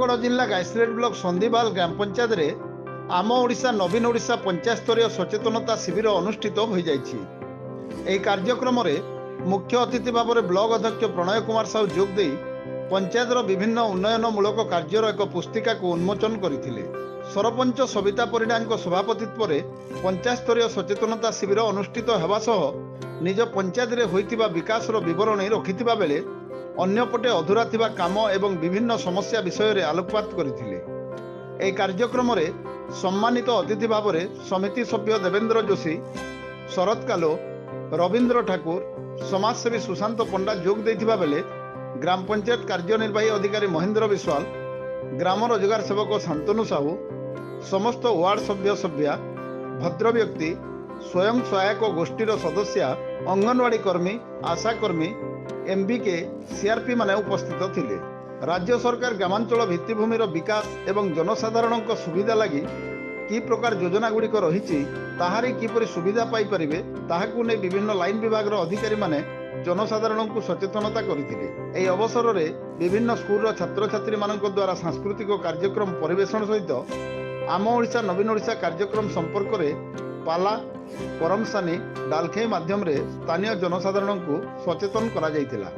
सुंदरगढ़ जिला गायस्रेड ब्लॉक संदीवाल ग्राम पंचायत रे आम ओडिशा नवीन ओडिशा पंचायत स्तरीय सचेतनता शिविर अनुष्ठित हो जाइछि। एही कार्यक्रम रे मुख्य अतिथि भाव में ब्लॉक अध्यक्ष प्रणय कुमार साहू जोग दे पंचायतर विभिन्न उन्नयनमूलक कार्यर एक पुस्तिका को उन्मोचन करथिले। सरपंच सविता परिडा सभापतित्व रे पंचायत स्तरीय सचेतनता शिविर अनुष्ठित हेबा सह निज पंचायत रे होइतिबा विकासर विवरणी रखिथिबा बेले अन्यपटे अधूरा थिबा काम एवं विभिन्न समस्या विषय रे आलोकपात करथिले। एही कार्यक्रम रे सम्मानित अतिथि भाव में समिति सभ्य देवेंद्र जोशी, शरद कालो, रवींद्र ठाकुर, समाजसेवी सुशांत पंडा जोग देथिबा बेले ग्राम पंचायत कार्यनिर्वाही अधिकारी महेंद्र विश्वाल, ग्राम रोजगार सेवक शांतनु साहू, समस्त वार्ड सभ्य सभ्या, भद्र व्यक्ति, स्वयं सहायक गोष्ठीर सदस्या, अंगनवाड़ी कर्मी, आशा कर्मी, एमबीके, सीआरपी माने उपस्थित थिले। राज्य सरकार ग्रामांचल भित्तिभूमिर विकास एवं जनसाधारण सुविधा लगी कि प्रकार योजना गुड़िक रही ताहारी किपरि सुविधा पाई परिबे ताहाकु नै विभिन्न लाइन विभाग अधिकारी माने जनसाधारण को सचेतनता करथिले। एही अवसर रे विभिन्न स्कूल छात्र छात्री मानक द्वारा सांस्कृतिक कार्यक्रम परिवेषण सहित आम ओडिशा नवीन ओडिशा कार्यक्रम संपर्क रे पाला करमसानी डालखेई माध्यम रे स्थानीय जनसाधारण को सचेतन करा जायतिला।